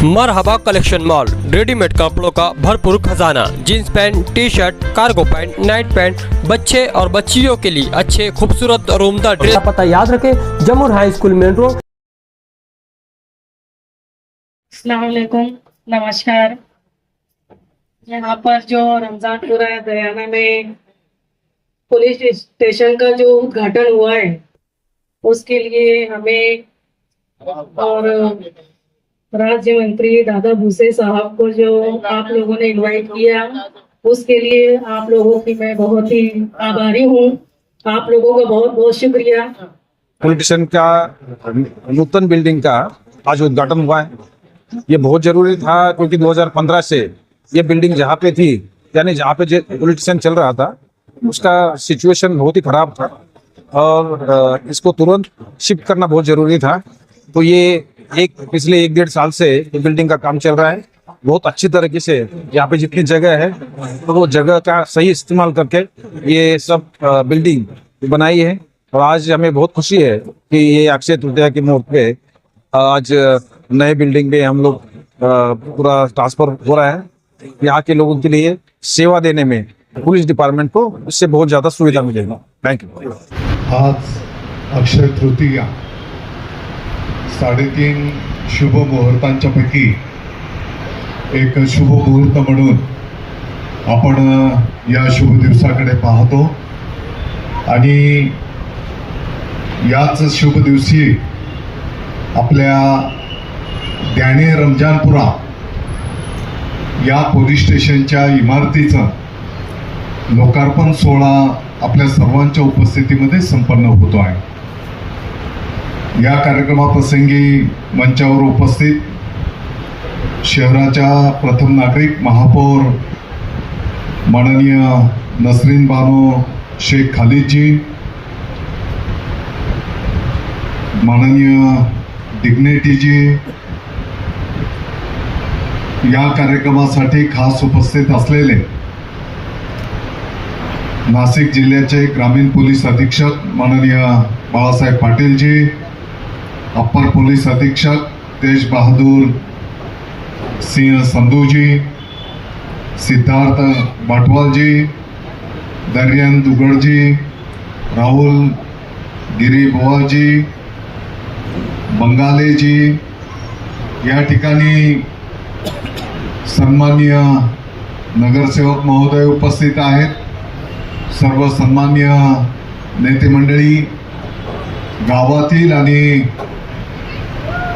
मरहबा collection mall, readymade कपड़ों का भरपूर खजाना, jeans pant, T shirt, cargo pant, Knight pant, बच्चे और बच्चियों के लिए अच्छे खूबसूरत और उम्दा ड्रेस। पता याद रखें, जमुर हाई स्कूल मेन रोड। अस्सलाम वालेकुम, नमस्कार। यहाँ पर जो रमजानपुरा दयाना में पुलिस स्टेशन का जो उद्घाटन हुआ है उसके लिए हमें और राज्य मंत्री दादा भूसे साहब को जो आप लोगों ने इनवाइट किया उसके लिए आप लोगों की मैं बहुत ही आभारी हूँ। आप लोगों का बहुत बहुत शुक्रिया। पुलिस स्टेशन का नूतन बिल्डिंग का आज उद्घाटन हुआ है। ये बहुत जरूरी था क्योंकि 2015 से ये बिल्डिंग जहाँ पे थी, यानी जहाँ पे पुलिस स्टेशन चल रहा था, उसका सिचुएशन बहुत ही खराब था और इसको तुरंत शिफ्ट करना बहुत जरूरी था। तो ये पिछले 1-1.5 साल से ये बिल्डिंग का काम चल रहा है बहुत अच्छी तरीके से। यहाँ पे जितनी जगह है तो वो जगह का सही इस्तेमाल करके ये सब बिल्डिंग बनाई है। और आज हमें बहुत खुशी है कि ये अक्षय तृतीया के मुहूर्त पे आज नए बिल्डिंग में हम लोग पूरा ट्रांसफर हो रहा है। यहाँ के लोगों के लिए सेवा देने में पुलिस डिपार्टमेंट को इससे बहुत ज्यादा सुविधा मिलेगी। Thank you. आज अक्षय तृतीया 3.5 शुभ मुहूर्तांच्या पैकी एक शुभ मुहूर्त म्हणून आपण या शुभ दिवसाकडे पाहतो आणि याच शुभ दिवशी आपल्या द्याणे रमजानपुरा या पोलीस स्टेशनच्या इमारतीचं लोकार्पण सोहळा आपल्या सर्वांच्या उपस्थितीमध्ये संपन्न होतो आहे। या कार्यक्रमाप्रसंगी मंचावर उपस्थित शहराच्या प्रथम नागरिक महापौर माननीय नसरीन बानो शेख खालिदजी, माननीय डिग्नेटीजी, या कार्यक्रमासाठी खास उपस्थित असलेले नाशिक जिल्ह्याचे ग्रामीण पोलीस अधीक्षक माननीय बाळासाहेब पाटीलजी, अप्पर पोलीस अधीक्षक तेज बहादूर सिंह संधूजी, सिद्धार्थ बाटवालजी, दर्यन दुगड़जी, राहुल गिरी बुवाजी, बंगालेजी, या ठिकाणी सन्माननीय नगरसेवक महोदय उपस्थित आहेत। सर्व सन्माननीय नेते मंडळी, गावातील आणि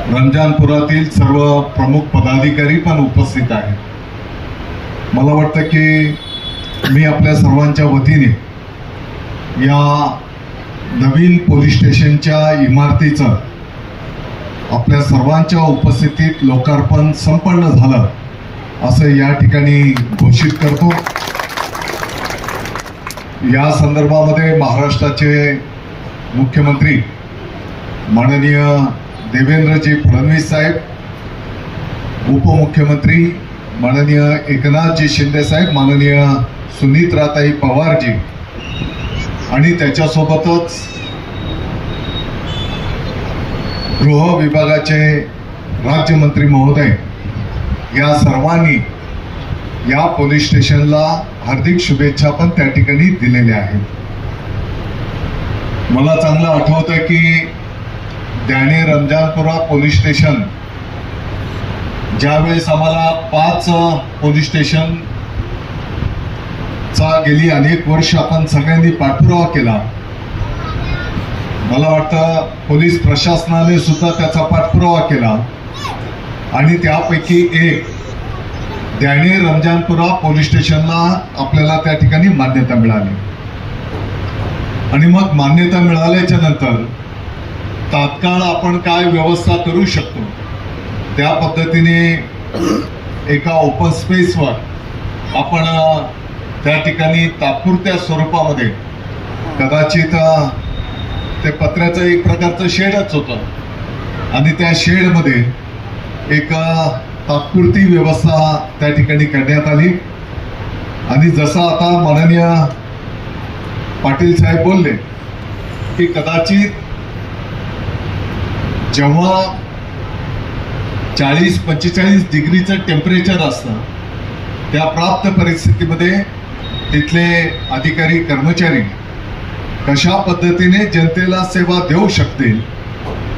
रमजानपुरातील सर्व प्रमुख पदाधिकारी पण उपस्थित आहेत। मला वाटतं की मी आपल्या सर्वांच्या वतीने या नवीन पोलीस स्टेशनच्या इमारतीचं आपल्या सर्वांच्या उपस्थितीत लोकार्पण संपन्न झालं असं या ठिकाणी घोषित करतो। या संदर्भामध्ये महाराष्ट्राचे मुख्यमंत्री माननीय देवेंद्रजी फडणवीस साहेब, उपमुख्यमंत्री माननीय एकनाथजी शिंदे साहेब, माननीय सुनीत्राताई पवारजी आणि त्याच्यासोबतच गृह विभागाचे राज्यमंत्री महोदय या सर्वांनी या पोलीस स्टेशनला हार्दिक शुभेच्छा पण त्या ठिकाणी दिलेल्या आहेत। मला चांगलं आठवतं की द्याणे रमजानपुरा पोलीस स्टेशन ज्यावेळेस आम्हाला 5 पोलीस स्टेशन चा गेली अनेक वर्ष आपण सगळ्यांनी पाठपुरावा केला। मला वाटतं पोलीस प्रशासनाने सुद्धा त्याचा पाठपुरावा केला आणि त्यापैकी एक द्याणे रमजानपुरा पोलीस स्टेशनला आपल्याला त्या ठिकाणी मान्यता मिळाली। आणि मग मान्यता मिळाल्याच्या नंतर तात्काळ आपण काय व्यवस्था करू शकतो त्या पद्धतीने एका ओपन स्पेसवर आपण त्या ठिकाणी तात्पुरत्या स्वरूपामध्ये, कदाचित ते पत्र्याचं एक प्रकारचं शेडच होतं आणि त्या शेडमध्ये एक तात्पुरती व्यवस्था त्या ठिकाणी करण्यात आली। आणि जसं आता माननीय पाटील साहेब बोलले की कदाचित जेव्हा 40-45 डिग्रीचं टेम्परेचर असतं, त्या प्राप्त परिस्थितीमध्ये तिथले अधिकारी कर्मचारी कशा पद्धतीने जनतेला सेवा देऊ शकतील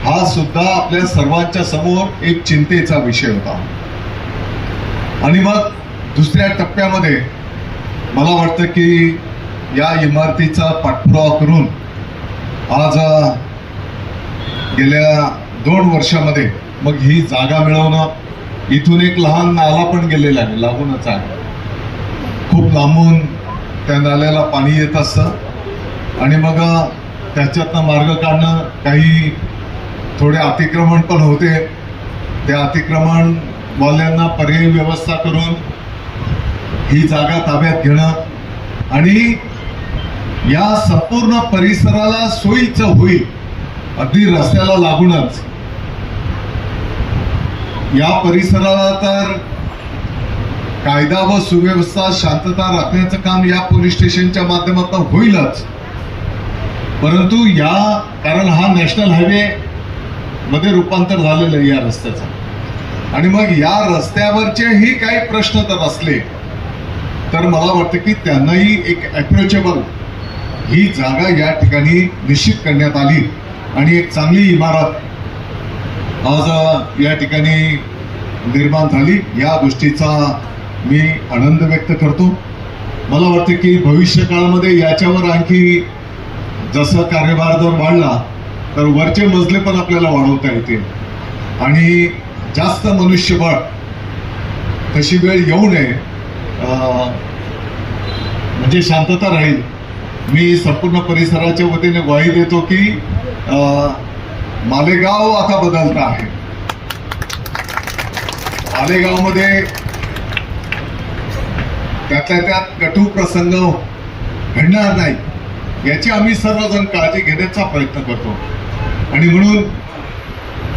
हा सुद्धा आपल्या सर्वांच्या समोर एक चिंतेचा विषय होता. आणि मग दुसऱ्या टप्प्यामध्ये मला वाटतं की या इमारतीचा पाठपुरावा करून आज गेल्या 2 वर्षामध्ये मग ही जागा मिळवणं, इथून एक लहान नाला पण गेलेला आहे, लागूनच आहे, खूप लांबून त्या नाल्याला पाणी येत असतं आणि मग त्याच्यातनं मार्ग काढणं, काही थोडे अतिक्रमण पण होते, त्या अतिक्रमण वाल्यांना पर्यायी व्यवस्था करून ही जागा ताब्यात घेणं आणि या संपूर्ण परिसराला सोयीचं होईल, अगदी रस्त्याला लागूनच या परिसराला तर कायदा व सुव्यवस्था शांतता राखण्याचं काम या पोलीस स्टेशनच्या माध्यमातून होईलच, परंतु कारण हा नॅशनल हायवे मध्ये रूपांतर झालेलं आहे या रस्त्याचं, आणि मग या रस्त्यावरचेही काही प्रश्न तर असले तर मला वाटतं की त्यांनाही एक अप्रोचेबल ही जागा या ठिकाणी निश्चित करण्यात आली आणि एक चांगली इमारत आज या ठिकाणी निर्माण झाली. या गोष्टीचा मी आनंद व्यक्त करतो. मला वाटतं की भविष्य काळामध्ये याच्यावर आणखी जसं कार्यभार जर वाढला तर वरचे मजले पण आपल्याला वाढवता येतील आणि जास्त मनुष्यबळ तशी वेळ येऊ नये, म्हणजे शांतता राहील. मी संपूर्ण परिसराच्या वतीने ग्वाही देतो की मालेगाव आता बदलत आहे. मालेगावमध्ये त्यातल्या त्यात कटू प्रसंग घडणार नाही याची आम्ही सर्वजण काळजी घेण्याचा प्रयत्न करतो आणि म्हणून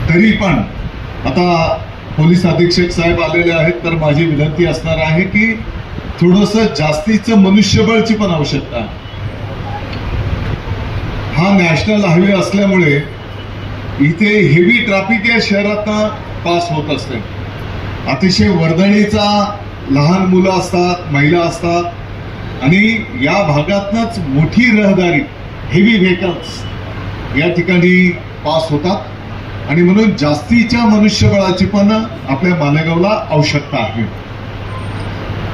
तरी पण आता पोलीस अधीक्षक साहेब आलेले आहेत तर माझी विनंती असणार आहे की थोडंसं जास्तीचं मनुष्यबळची पण आवश्यकता. हा नॅशनल हायवे असल्यामुळे इथे हेवी ट्रॅफिक या शहरातनं पास होत असते. अतिशय वर्दळीचा लहान मुलं असतात, महिला असतात आणि या भागातनच मोठी रहदारी हेवी व्हेकल्स या ठिकाणी पास होतात आणि म्हणून जास्तीच्या मनुष्यबळाची पण आपल्या मालेगावला आवश्यकता आहे.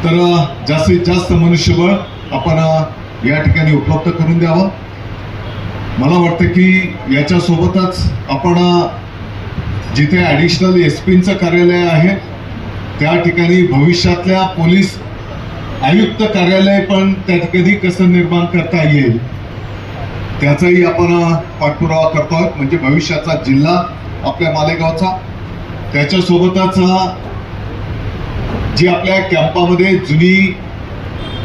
तर जास्तीत जास्त मनुष्यबळ आपण या ठिकाणी उपलब्ध करून द्यावं. मला वाटतं की याच्यासोबतच आपण जिथे ॲडिशनल एसपींचं कार्यालय आहे त्या ठिकाणी भविष्यातल्या पोलीस आयुक्त कार्यालय पण त्या ठिकाणी कसं निर्माण करता येईल त्याचाही आपण पाठपुरावा करतोय. म्हणजे भविष्याचा जिल्हा आपल्या मालेगावचा, त्याच्यासोबतच जी आपल्या कॅम्पामध्ये जुनी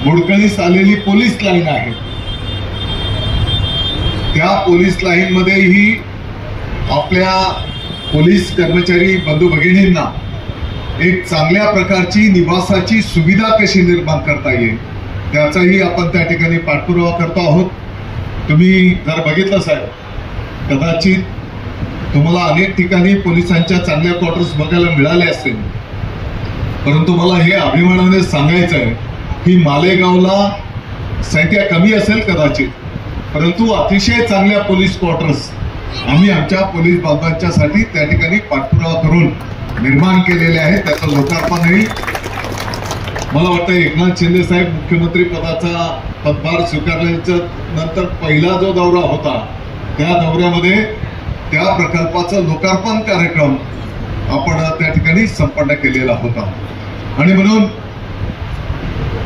मोडकळीस आलेली पोलीस लाईन आहे त्या पोलीस लाईन मध्येही आपल्या पोलीस कर्मचारी बंधू भगिनींना एक चांगल्या प्रकारची निवासाची सुविधा कशी निर्माण करता येईल त्याचाही आपण त्या ठिकाणी पाठपुरावा करतो आहोत. तुम्ही जर बघितलं साहेब, कदाचित तुम्हाला अनेक ठिकाणी पोलिसांच्या चांगल्या क्वार्टर्स बघायला मिळाले असतील, परंतु मला हे अभिमानाने सांगायचं आहे की मालेगावला संख्या कमी असेल कदाचित, परंतु अतिशय चांगल्या पोलीस क्वार्टर्स आम्ही आमच्या पोलीस बांधवांच्यासाठी त्या ठिकाणी पाठपुरावा करून निर्माण केलेले आहे. त्याचं लोकार्पणही मला वाटतं एकनाथ शिंदे साहेब मुख्यमंत्री पदाचा पदभार स्वीकारल्याच्या नंतर पहिला जो दौरा होता त्या दौऱ्यामध्ये त्या प्रकल्पाचं लोकार्पण कार्यक्रम आपण त्या ठिकाणी संपन्न केलेला होता. आणि म्हणून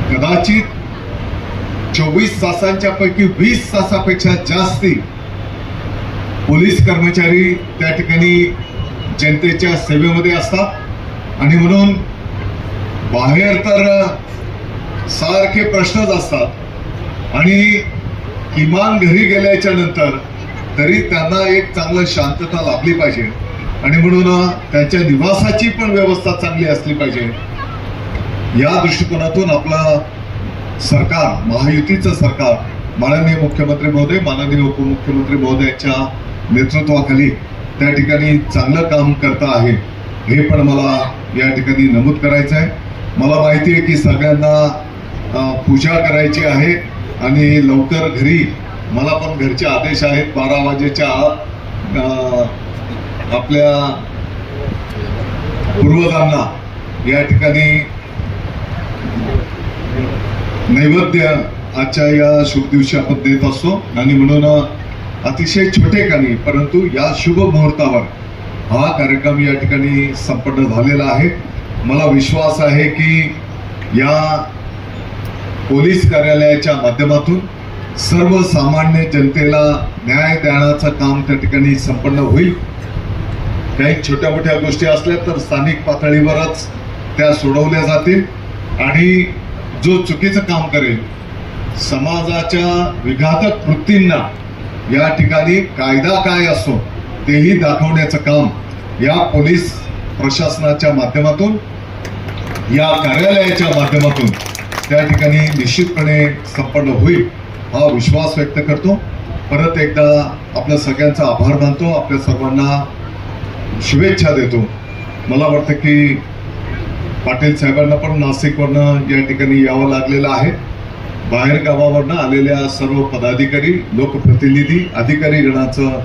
कदाचित 24 तासांच्या पैकी 20 तासापेक्षा जास्ती पोलीस कर्मचारी त्या ठिकाणी जनतेच्या सेवेमध्ये असतात आणि म्हणून बाहेर तर सारखे प्रश्नच असतात आणि किमान घरी गेल्याच्या नंतर तरी त्यांना एक चांगलं शांतता लाभली पाहिजे आणि म्हणून त्यांच्या निवासाची पण व्यवस्था चांगली असली पाहिजे. या दृष्टिकोनातून आपलं सरकार, महायुतीचं सरकार, माननीय मुख्यमंत्री महोदय, माननीय उपमुख्यमंत्री महोदयांच्या नेतृत्वाखाली त्या ठिकाणी चांगलं काम करत आहे. हे पण मला या ठिकाणी नमूद करायचं आहे. मला माहिती आहे की सगळ्यांना पूजा करायची आहे आणि लवकर घरी मला पण घरचे आदेश आहेत 12 वाजेच्या आत आपल्या पूर्वजांना या ठिकाणी नैवेद्य आजच्या या शुभ दिवशी आपण देत असतो आणि म्हणून अतिशय छोटेखानी परंतु या शुभ मुहूर्तावर हा कार्यक्रम या ठिकाणी संपन्न झालेला आहे. मला विश्वास आहे की या पोलीस कार्यालयाच्या माध्यमातून सर्वसामान्य जनतेला न्याय देण्याचं काम त्या ठिकाणी संपन्न होईल. काही छोट्या मोठ्या गोष्टी असल्या तर स्थानिक पातळीवरच त्या सोडवल्या जातील आणि जो चुकीचं काम करेल समाजाच्या विघातक वृत्तींना या ठिकाणी कायदा काय असतो तेही दाखवण्याचं काम या पोलीस प्रशासनाच्या माध्यमातून या कार्यालयाच्या माध्यमातून त्या ठिकाणी निश्चितपणे संपन्न होईल हा विश्वास व्यक्त करतो. परत एकदा आपल्या सगळ्यांचा आभार मानतो. आपल्या सर्वांना शुभेच्छा देतो. मला वाटतं की पाटील साहेबांना पण नाशिकवरनं या ठिकाणी यावं लागलेलं आहे. बाहेर गावावरनं आलेल्या सर्व पदाधिकारी लोकप्रतिनिधी अधिकारी गणाचं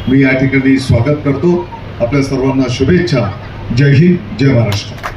मी या ठिकाणी स्वागत करतो. आपल्या सर्वांना शुभेच्छा. जय हिंद, जय महाराष्ट्र.